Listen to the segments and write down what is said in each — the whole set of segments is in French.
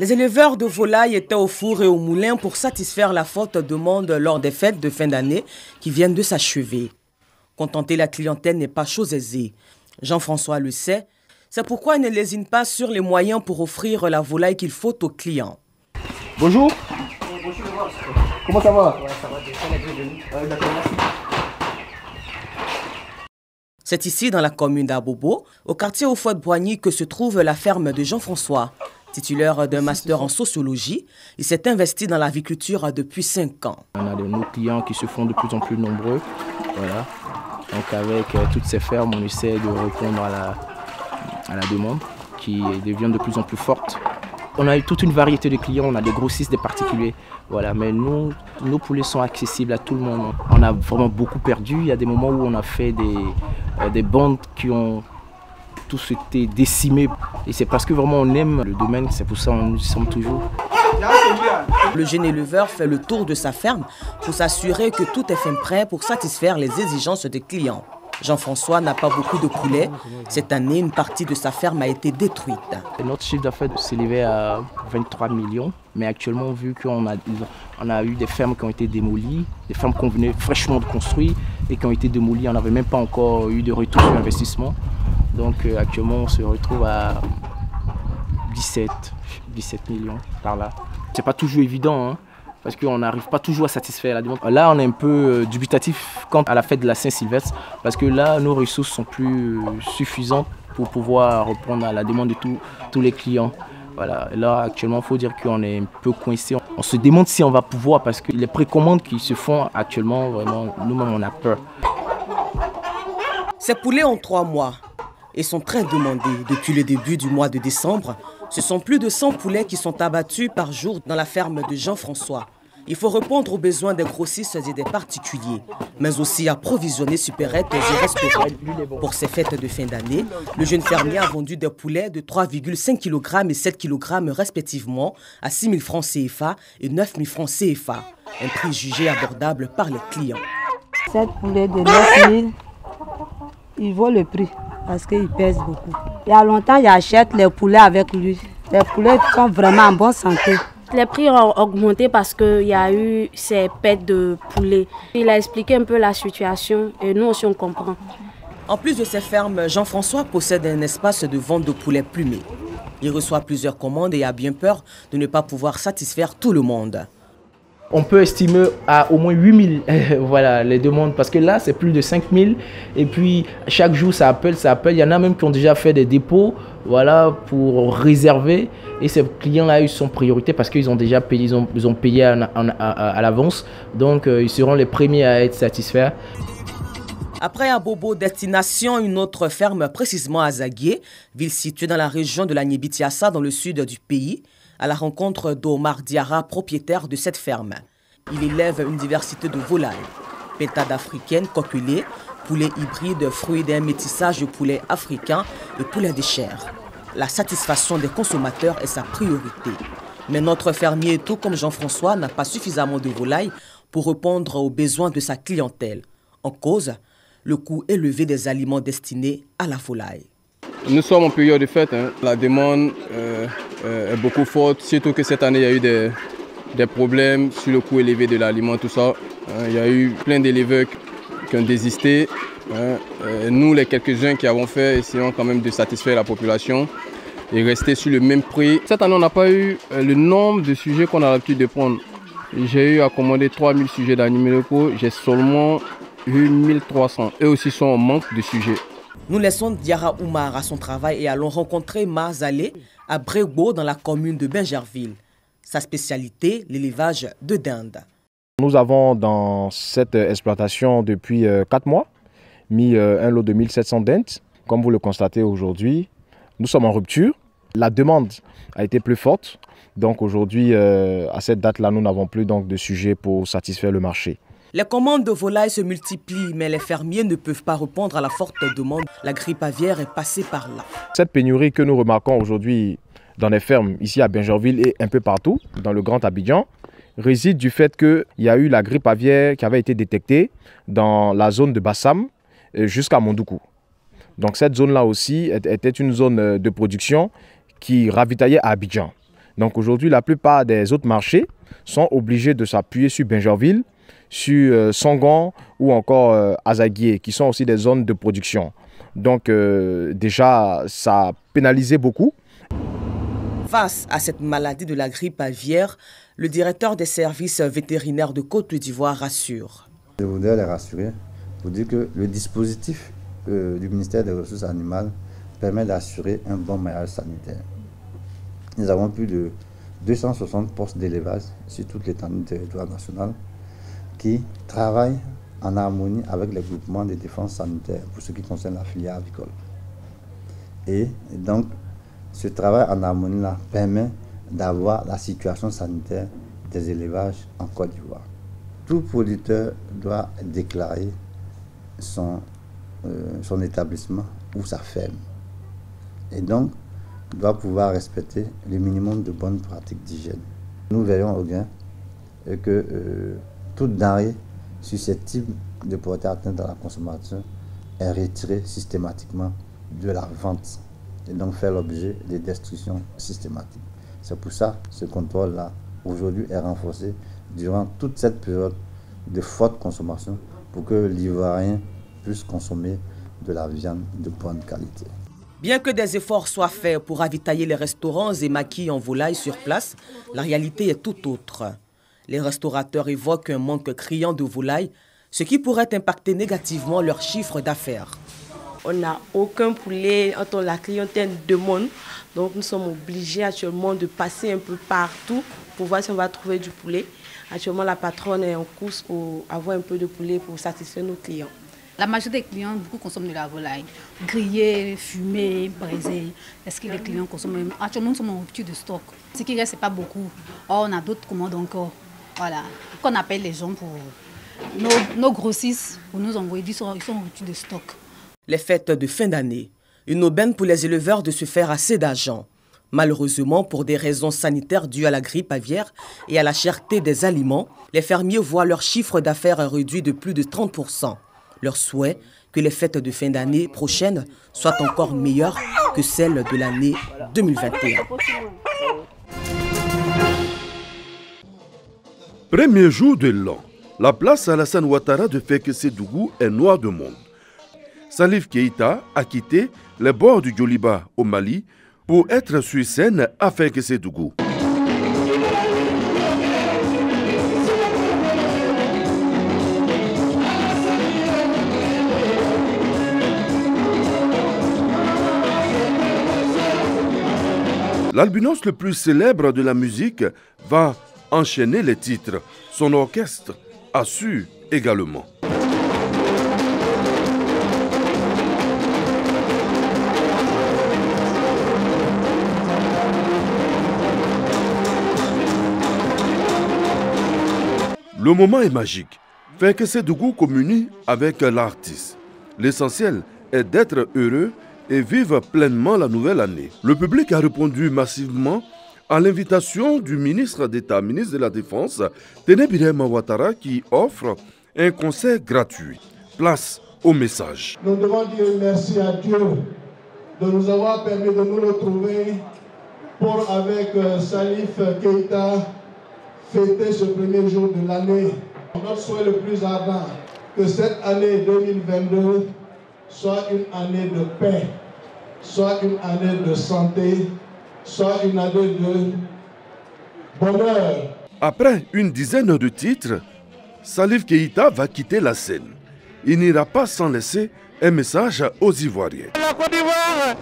Les éleveurs de volailles étaient au four et au moulin pour satisfaire la forte demande lors des fêtes de fin d'année qui viennent de s'achever. Contenter la clientèle n'est pas chose aisée. Jean-François le sait, c'est pourquoi il ne lésine pas sur les moyens pour offrir la volaille qu'il faut aux clients. Bonjour. Bonjour. Comment ça va? Ouais, ça va, d'accord, merci. C'est ici, dans la commune d'Abobo, au quartier Hauts-Fouet-de-Boigny, que se trouve la ferme de Jean-François. Titulaire d'un master en sociologie, il s'est investi dans l'aviculture depuis 5 ans. On a de nos clients qui se font de plus en plus nombreux. Voilà. Donc avec toutes ces fermes, on essaie de répondre à la demande qui devient de plus en plus forte. On a eu toute une variété de clients, on a des grossistes, des particuliers. Voilà. Mais nous, nos poulets sont accessibles à tout le monde. On a vraiment beaucoup perdu. Il y a des moments où on a fait des bandes qui ont tous été décimés. Et c'est parce que vraiment on aime le domaine, c'est pour ça que nous y sommes toujours. Le jeune éleveur fait le tour de sa ferme pour s'assurer que tout est fait prêt pour satisfaire les exigences des clients. Jean-François n'a pas beaucoup de poulets. Cette année, une partie de sa ferme a été détruite. Notre chiffre d'affaires s'élevait à 23 millions. Mais actuellement, vu qu'on a eu des fermes qui ont été démolies, des fermes qu'on venait fraîchement de construire et qui ont été démolies, on n'avait même pas encore eu de retour sur investissement. Donc actuellement, on se retrouve à 17 millions par là. C'est pas toujours évident, hein, parce qu'on n'arrive pas toujours à satisfaire la demande. Là, on est un peu dubitatif quant à la fête de la Saint-Sylvestre, parce que là, nos ressources sont plus suffisantes pour pouvoir répondre à la demande de tous les clients. Voilà. Là, actuellement, il faut dire qu'on est un peu coincé. On se demande si on va pouvoir, parce que les précommandes qui se font actuellement, vraiment, nous-mêmes, on a peur. Ces poulets ont 3 mois et sont très demandés. Depuis le début du mois de décembre, ce sont plus de 100 poulets qui sont abattus par jour dans la ferme de Jean-François. Il faut répondre aux besoins des grossistes et des particuliers, mais aussi approvisionner supérettes et restaurants. Pour ces fêtes de fin d'année, le jeune fermier a vendu des poulets de 3,5 kg et 7 kg respectivement à 6 000 francs CFA et 9 000 francs CFA, un prix jugé abordable par les clients. 7 poulets de 9 000, il vaut le prix parce qu'il pèse beaucoup. Il y a longtemps, j'achète les poulets avec lui. Les poulets sont vraiment en bonne santé. Les prix ont augmenté parce qu'il y a eu ces pertes de poulets. Il a expliqué un peu la situation et nous aussi on comprend. En plus de ces fermes, Jean-François possède un espace de vente de poulets plumés. Il reçoit plusieurs commandes et a bien peur de ne pas pouvoir satisfaire tout le monde. On peut estimer à au moins 8 000 voilà, les demandes, parce que là, c'est plus de 5 000. Et puis, chaque jour, ça appelle. Il y en a même qui ont déjà fait des dépôts, voilà, pour réserver. Et ces clients-là, ils sont priorité parce qu'ils ont déjà payé, ils ont payé à l'avance. Donc, ils seront les premiers à être satisfaits. Après Abobo, destination une autre ferme, précisément à Zaguié, ville située dans la région de la Niébitiassa, dans le sud du pays, à la rencontre d'Omar Diarra, propriétaire de cette ferme. Il élève une diversité de volailles, pétades africaines, coquelées, poulets hybrides, fruits d'un métissage de poulets africains et poulets de chair. La satisfaction des consommateurs est sa priorité. Mais notre fermier, tout comme Jean-François, n'a pas suffisamment de volailles pour répondre aux besoins de sa clientèle. En cause, le coût élevé des aliments destinés à la volaille. Nous sommes en période de fête, hein. La demande est beaucoup forte, surtout que cette année il y a eu des problèmes sur le coût élevé de l'aliment, tout ça. Il y a eu plein d'éleveurs qui ont désisté. Nous, les quelques-uns qui avons fait, essayons quand même de satisfaire la population et rester sur le même prix. Cette année, on n'a pas eu le nombre de sujets qu'on a l'habitude de prendre. J'ai eu à commander 3000 sujets d'animaux locaux, j'ai seulement eu 1300. Eux aussi sont en manque de sujets. Nous laissons Diarra Oumar à son travail et allons rencontrer Marzalé à Brégo dans la commune de Bingerville. Sa spécialité, l'élevage de dinde. Nous avons dans cette exploitation depuis 4 mois mis un lot de 1700 dindes. Comme vous le constatez aujourd'hui, nous sommes en rupture. La demande a été plus forte. Donc aujourd'hui, à cette date-là, nous n'avons plus donc de sujet pour satisfaire le marché. Les commandes de volailles se multiplient, mais les fermiers ne peuvent pas répondre à la forte demande. La grippe aviaire est passée par là. Cette pénurie que nous remarquons aujourd'hui dans les fermes ici à Bingerville et un peu partout dans le Grand Abidjan réside du fait qu'il y a eu la grippe aviaire qui avait été détectée dans la zone de Bassam jusqu'à Mondoukou. Donc cette zone-là aussi était une zone de production qui ravitaillait à Abidjan. Donc aujourd'hui, la plupart des autres marchés sont obligés de s'appuyer sur Bingerville, sur Songon ou encore Azaguié, qui sont aussi des zones de production. Donc déjà, ça a pénalisé beaucoup. Face à cette maladie de la grippe aviaire, le directeur des services vétérinaires de Côte d'Ivoire rassure. Je voudrais les rassurer pour dire que le dispositif du ministère des Ressources animales permet d'assurer un bon maillage sanitaire. Nous avons plus de 260 postes d'élevage sur toute l'étendue du territoire national qui travaillent en harmonie avec les groupements de défense sanitaire pour ce qui concerne la filière avicole. Et donc, ce travail en harmonie-là permet d'avoir la situation sanitaire des élevages en Côte d'Ivoire. Tout producteur doit déclarer son établissement ou sa ferme. Et donc, doit pouvoir respecter le minimum de bonnes pratiques d'hygiène. Nous veillons au gain que toute denrée susceptible de porter atteinte à la consommation est retirée systématiquement de la vente et donc faire l'objet de destructions systématiques. C'est pour ça que ce contrôle-là, aujourd'hui, est renforcé durant toute cette période de forte consommation pour que l'Ivoirien puisse consommer de la viande de bonne qualité. Bien que des efforts soient faits pour ravitailler les restaurants et maquis en volaille sur place, la réalité est tout autre. Les restaurateurs évoquent un manque criant de volaille, ce qui pourrait impacter négativement leur chiffre d'affaires. On n'a aucun poulet, la clientèle demande, donc nous sommes obligés actuellement de passer un peu partout pour voir si on va trouver du poulet. Actuellement, la patronne est en course pour avoir un peu de poulet pour satisfaire nos clients. La majorité des clients, beaucoup consomment de la volaille, grillée, fumée, braisée. Est-ce que les clients consomment? Actuellement, nous sommes en rupture de stock. Ce qui reste, ce n'est pas beaucoup. Or, on a d'autres commandes encore. Voilà. Qu'on appelle les gens pour nos grossistes, pour nous envoyer, ils sont en rupture de stock. Les fêtes de fin d'année, une aubaine pour les éleveurs de se faire assez d'argent. Malheureusement, pour des raisons sanitaires dues à la grippe aviaire et à la cherté des aliments, les fermiers voient leur chiffre d'affaires réduit de plus de 30%. Leur souhait que les fêtes de fin d'année prochaines soient encore meilleures que celles de l'année 2021. Premier jour de l'an, la place Alassane Ouattara de Fekese-Dougou est noire de monde. Salif Keïta a quitté les bords du Djoliba au Mali pour être sur scène à Fekese-Dougou. L'albinos le plus célèbre de la musique va enchaîner les titres. Son orchestre assure également. Le moment est magique. Fekese-Dougou communie avec l'artiste. L'essentiel est d'être heureux et vivre pleinement la nouvelle année. Le public a répondu massivement à l'invitation du ministre d'État, ministre de la Défense, Téné Birahima Ouattara, qui offre un concert gratuit. Place au message. Nous devons dire merci à Dieu de nous avoir permis de nous retrouver pour, avec Salif Keïta, fêter ce premier jour de l'année. Notre souhait le plus ardent, que cette année 2022 soit une année de paix, soit une année de santé, soit une année de bonheur. Après une dizaine de titres, Salif Keïta va quitter la scène. Il n'ira pas sans laisser un message aux Ivoiriens. La Côte d'Ivoire,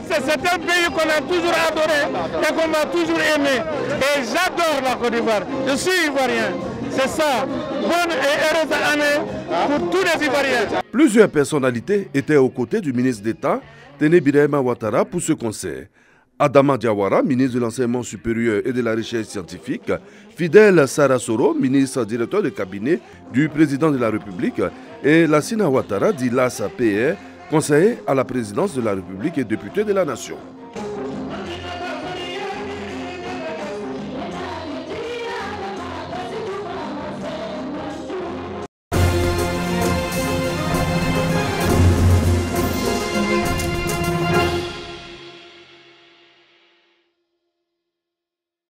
c'est un pays qu'on a toujours adoré et qu'on a toujours aimé. Et j'adore la Côte d'Ivoire. Je suis ivoirien. C'est ça. Bonne et heureuse année pour tous les Ivoiriens. Plusieurs personnalités étaient aux côtés du ministre d'État, Téné Birahima Ouattara, pour ce concert. Adama Diawara, ministre de l'Enseignement supérieur et de la Recherche scientifique, Fidel Sarasoro, ministre directeur de cabinet du président de la République, et Lassina Ouattara, dit LAS-PR, conseiller à la présidence de la République et député de la Nation.